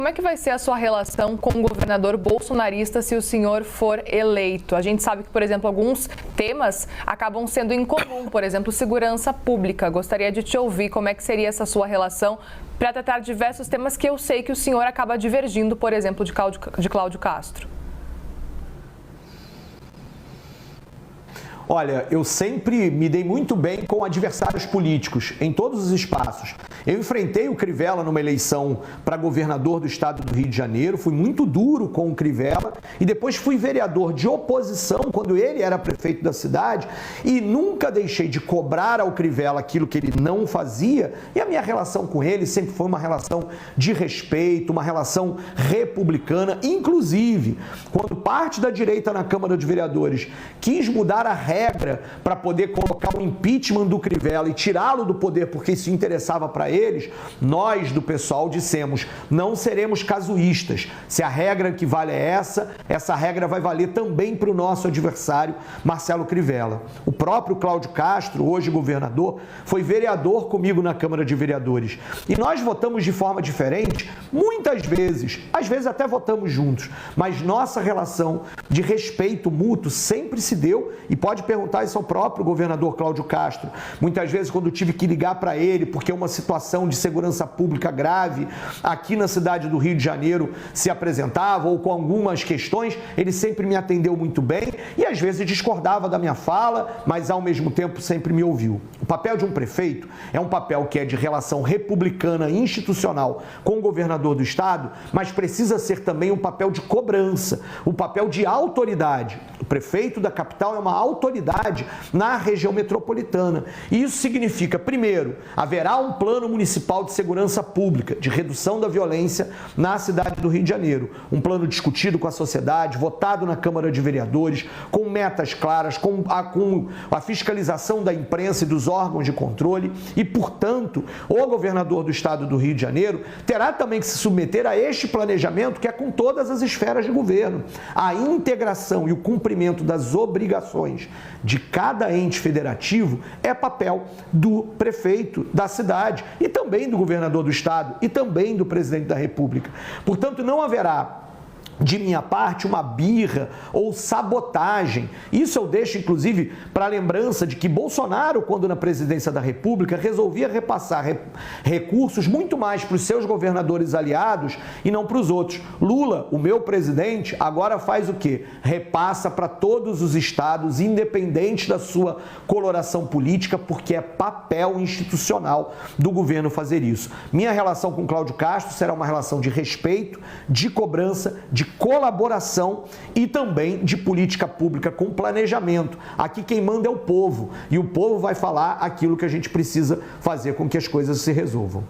Como é que vai ser a sua relação com o governador bolsonarista se o senhor for eleito? A gente sabe que, por exemplo, alguns temas acabam sendo em comum, por exemplo, segurança pública. Gostaria de te ouvir como é que seria essa sua relação para tratar diversos temas que eu sei que o senhor acaba divergindo, por exemplo, de Cláudio Castro. Olha, eu sempre me dei muito bem com adversários políticos, em todos os espaços. Eu enfrentei o Crivella numa eleição para governador do estado do Rio de Janeiro, fui muito duro com o Crivella e depois fui vereador de oposição quando ele era prefeito da cidade e nunca deixei de cobrar ao Crivella aquilo que ele não fazia, e a minha relação com ele sempre foi uma relação de respeito, uma relação republicana, inclusive quando parte da direita na Câmara de Vereadores quis mudar a regra para poder colocar o impeachment do Crivella e tirá-lo do poder porque isso interessava para eles, nós do pessoal dissemos, não seremos casuístas. Se a regra que vale é essa regra vai valer também para o nosso adversário, Marcelo Crivella. O próprio Cláudio Castro, hoje governador, foi vereador comigo na Câmara de Vereadores. E nós votamos de forma diferente, muitas vezes, às vezes até votamos juntos, mas nossa relação de respeito mútuo sempre se deu, e pode perguntar isso ao próprio governador Cláudio Castro. Muitas vezes, quando eu tive que ligar para ele, porque uma situação de segurança pública grave aqui na cidade do Rio de Janeiro se apresentava, ou com algumas questões, ele sempre me atendeu muito bem e às vezes discordava da minha fala, mas ao mesmo tempo sempre me ouviu. O papel de um prefeito é um papel que é de relação republicana e institucional com o governador do estado, mas precisa ser também um papel de cobrança, um papel de autoridade. O prefeito da capital é uma autoridade na região metropolitana. E isso significa, primeiro, haverá um plano municipal de segurança pública, de redução da violência na cidade do Rio de Janeiro. Um plano discutido com a sociedade, votado na Câmara de Vereadores, com metas claras, com a fiscalização da imprensa e dos órgãos de controle. E, portanto, o governador do estado do Rio de Janeiro terá também que se submeter a este planejamento que é com todas as esferas de governo. A integração e o cumprimento das obrigações de cada ente federativo é papel do prefeito da cidade e também do governador do estado e também do presidente da República. Portanto, não haverá de minha parte uma birra ou sabotagem. Isso eu deixo, inclusive, para a lembrança de que Bolsonaro, quando na presidência da República, resolvia repassar recursos muito mais para os seus governadores aliados e não para os outros. Lula, o meu presidente, agora faz o quê? Repassa para todos os estados, independente da sua coloração política, porque é papel institucional do governo fazer isso. Minha relação com Cláudio Castro será uma relação de respeito, de cobrança, de colaboração e também de política pública com planejamento. Aqui quem manda é o povo e o povo vai falar aquilo que a gente precisa fazer com que as coisas se resolvam.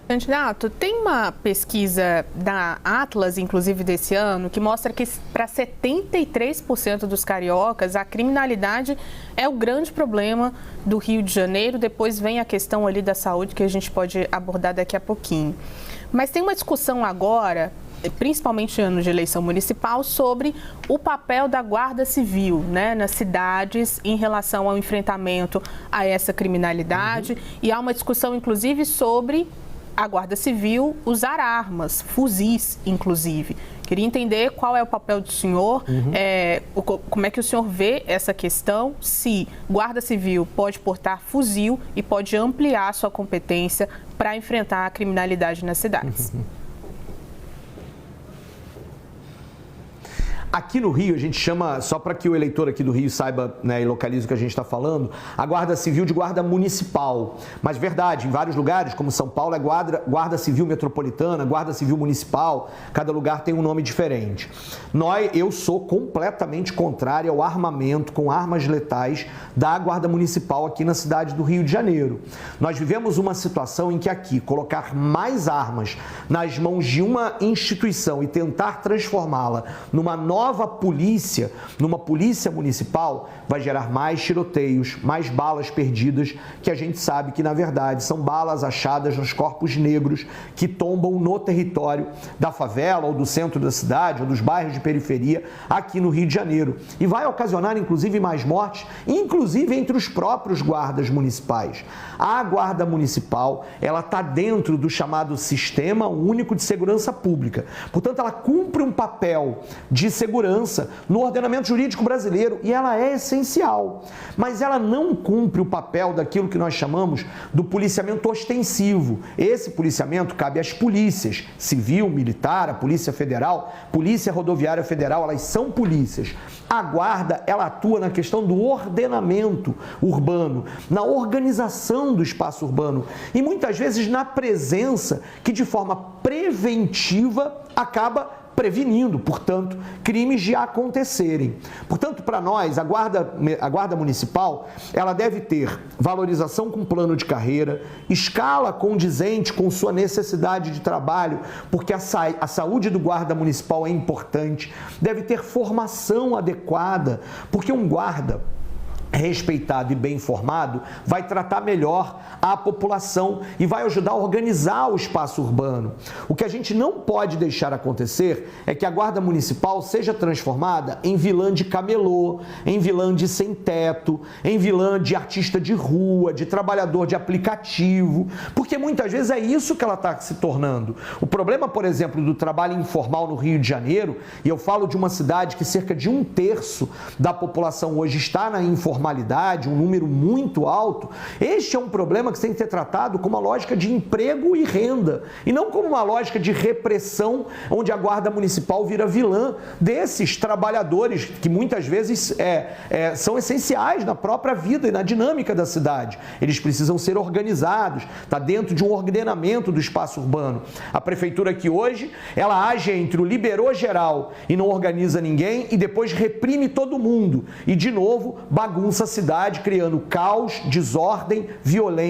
Candidato, tem uma pesquisa da Atlas, inclusive desse ano, que mostra que para 73% dos cariocas a criminalidade é o grande problema do Rio de Janeiro. Depois vem a questão ali da saúde que a gente pode abordar daqui a pouquinho. Mas tem uma discussão agora, principalmente em anos de eleição municipal, sobre o papel da Guarda Civil, né, nas cidades em relação ao enfrentamento a essa criminalidade. E há uma discussão, inclusive, sobre a Guarda Civil usar armas, fuzis, inclusive. Queria entender qual é o papel do senhor, como é que o senhor vê essa questão, se Guarda Civil pode portar fuzil e pode ampliar sua competência para enfrentar a criminalidade nas cidades. Aqui no Rio, a gente chama, só para que o eleitor aqui do Rio saiba, né, e localize o que a gente está falando, a Guarda Civil de Guarda Municipal. Mas verdade, em vários lugares, como São Paulo, é Guarda Civil Metropolitana, Guarda Civil Municipal, cada lugar tem um nome diferente. Eu sou completamente contrário ao armamento com armas letais da Guarda Municipal aqui na cidade do Rio de Janeiro. Nós vivemos uma situação em que aqui, colocar mais armas nas mãos de uma instituição e tentar transformá-la numa nova nova polícia, numa polícia municipal, vai gerar mais tiroteios, mais balas perdidas, que a gente sabe que, na verdade, são balas achadas nos corpos negros que tombam no território da favela ou do centro da cidade ou dos bairros de periferia aqui no Rio de Janeiro. E vai ocasionar, inclusive, mais mortes, inclusive entre os próprios guardas municipais. A Guarda Municipal, ela está dentro do chamado Sistema Único de Segurança Pública. Portanto, ela cumpre um papel de segurança no ordenamento jurídico brasileiro e ela é essencial. Mas ela não cumpre o papel daquilo que nós chamamos do policiamento ostensivo. Esse policiamento cabe às polícias, civil, militar, a Polícia Federal, Polícia Rodoviária Federal, elas são polícias. A Guarda, ela atua na questão do ordenamento urbano, na organização do espaço urbano e muitas vezes na presença que de forma preventiva acaba prevenindo, portanto, crimes de acontecerem. Portanto, para nós, a Guarda Municipal, ela deve ter valorização com plano de carreira, escala condizente com sua necessidade de trabalho, porque a saúde do Guarda Municipal é importante, deve ter formação adequada, porque um guarda respeitado e bem informado vai tratar melhor a população e vai ajudar a organizar o espaço urbano. O que a gente não pode deixar acontecer é que a Guarda Municipal seja transformada em vilã de camelô, em vilã de sem-teto, em vilã de artista de rua, de trabalhador de aplicativo, porque muitas vezes é isso que ela está se tornando. O problema, por exemplo, do trabalho informal no Rio de Janeiro, e eu falo de uma cidade que cerca de 1/3 da população hoje está na informalidade, um número muito alto, este é um problema que tem que ser tratado com uma lógica de emprego e renda, e não como uma lógica de repressão, onde a Guarda Municipal vira vilã desses trabalhadores que muitas vezes são essenciais na própria vida e na dinâmica da cidade. Eles precisam ser organizados, está dentro de um ordenamento do espaço urbano. A prefeitura aqui hoje, ela age entre o liberou geral e não organiza ninguém e depois reprime todo mundo e, de novo, bagunça a cidade, criando caos, desordem, violência,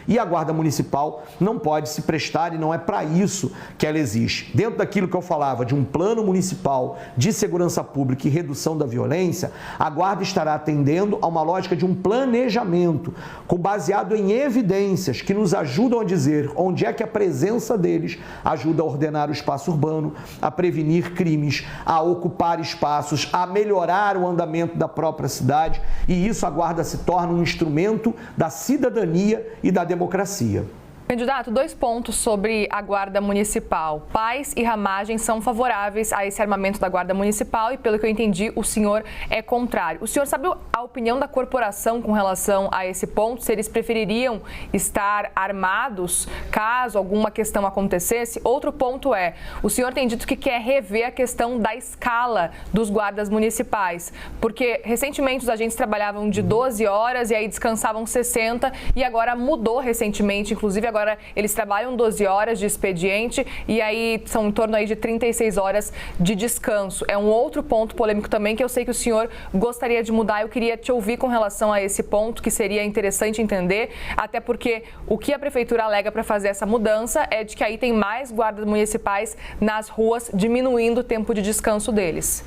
e a Guarda Municipal não pode se prestar e não é para isso que ela existe. Dentro daquilo que eu falava de um plano municipal de segurança pública e redução da violência, a Guarda estará atendendo a uma lógica de um planejamento baseado em evidências que nos ajudam a dizer onde é que a presença deles ajuda a ordenar o espaço urbano, a prevenir crimes, a ocupar espaços, a melhorar o andamento da própria cidade, e isso a Guarda se torna um instrumento da cidadania e da democracia. Candidato, 2 pontos sobre a Guarda Municipal. Pais e Ramagem são favoráveis a esse armamento da Guarda Municipal e, pelo que eu entendi, o senhor é contrário. O senhor sabe a opinião da corporação com relação a esse ponto? Se eles prefeririam estar armados caso alguma questão acontecesse? Outro ponto é, o senhor tem dito que quer rever a questão da escala dos guardas municipais, porque recentemente os agentes trabalhavam de 12 horas e aí descansavam 60 e agora mudou recentemente, inclusive agora eles trabalham 12 horas de expediente e aí são em torno aí de 36 horas de descanso. É um outro ponto polêmico também que eu sei que o senhor gostaria de mudar. Eu queria te ouvir com relação a esse ponto, que seria interessante entender, até porque o que a prefeitura alega para fazer essa mudança é de que aí tem mais guardas municipais nas ruas, diminuindo o tempo de descanso deles.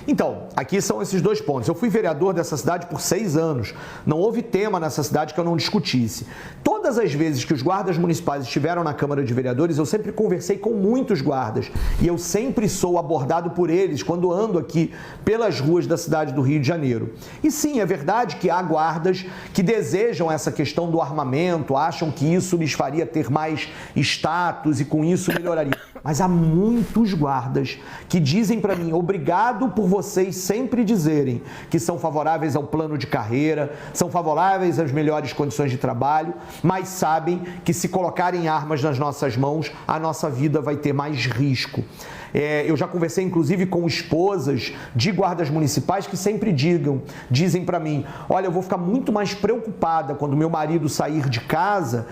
Então, aqui são esses 2 pontos. Eu fui vereador dessa cidade por 6 anos. Não houve tema nessa cidade que eu não discutisse. Todas as vezes que os guardas municipais estiveram na Câmara de Vereadores, eu sempre conversei com muitos guardas. E eu sempre sou abordado por eles quando ando aqui pelas ruas da cidade do Rio de Janeiro. E sim, é verdade que há guardas que desejam essa questão do armamento, acham que isso lhes faria ter mais status e com isso melhoraria. Mas há muitos guardas que dizem para mim, obrigado por vocês sempre dizerem que são favoráveis ao plano de carreira, são favoráveis às melhores condições de trabalho, mas sabem que se colocarem armas nas nossas mãos, a nossa vida vai ter mais risco. Eu já conversei, inclusive, com esposas de guardas municipais que sempre dizem para mim, olha, eu vou ficar muito mais preocupada quando meu marido sair de casa,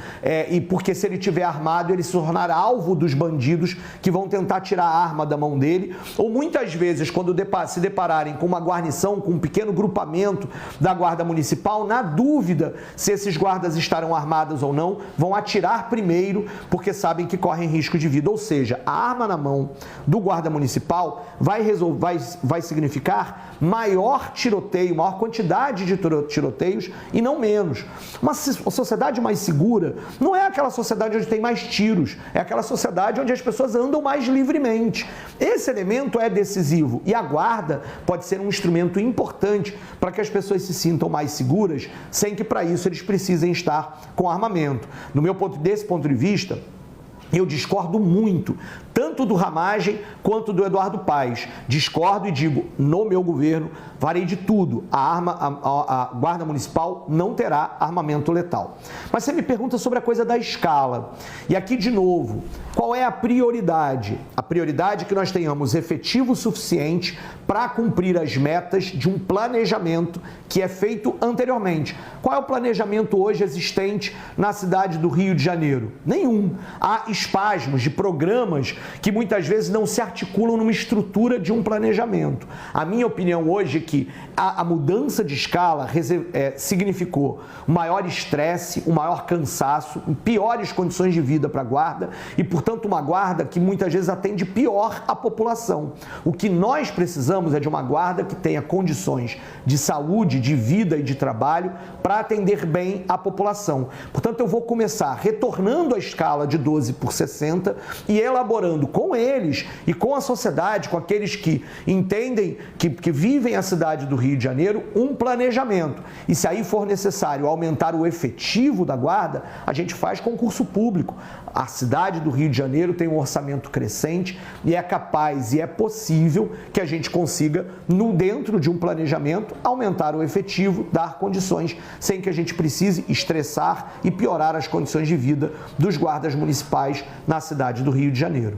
e porque se ele estiver armado, ele se tornará alvo dos bandidos que vão tentar tirar a arma da mão dele, ou muitas vezes, quando se depararem com uma guarnição, com um pequeno grupamento da Guarda Municipal, na dúvida se esses guardas estarão armados armadas ou não, vão atirar primeiro porque sabem que correm risco de vida. Ou seja, a arma na mão do guarda municipal vai significar maior tiroteio, maior quantidade de tiroteios e não menos. Uma sociedade mais segura não é aquela sociedade onde tem mais tiros, é aquela sociedade onde as pessoas andam mais livremente. Esse elemento é decisivo e a guarda pode ser um instrumento importante para que as pessoas se sintam mais seguras, sem que para isso eles precisem estar com armamento. Desse ponto de vista, eu discordo muito, tanto do Ramagem quanto do Eduardo Paes. Discordo e digo, no meu governo, farei de tudo. A Guarda Municipal não terá armamento letal. Mas você me pergunta sobre a coisa da escala. E aqui, de novo, qual é a prioridade? A prioridade é que nós tenhamos efetivo suficiente para cumprir as metas de um planejamento que é feito anteriormente. Qual é o planejamento hoje existente na cidade do Rio de Janeiro? Nenhum. Há espasmos de programas que muitas vezes não se articulam numa estrutura de um planejamento. A minha opinião hoje é que a mudança de escala significou um maior estresse, um maior cansaço, piores condições de vida para a guarda e, portanto, uma guarda que muitas vezes atende pior a população. O que nós precisamos é de uma guarda que tenha condições de saúde, de vida e de trabalho para atender bem a população. Portanto, eu vou começar retornando a escala de 12 por 60 e elaborando com eles e com a sociedade, com aqueles que entendem, que vivem a cidade do Rio de Janeiro, um planejamento. E se aí for necessário aumentar o efetivo da guarda, a gente faz concurso público. A cidade do Rio de Janeiro tem um orçamento crescente e é capaz e é possível que a gente consiga, dentro de um planejamento, aumentar o efetivo, dar condições, sem que a gente precise estressar e piorar as condições de vida dos guardas municipais na cidade do Rio de Janeiro.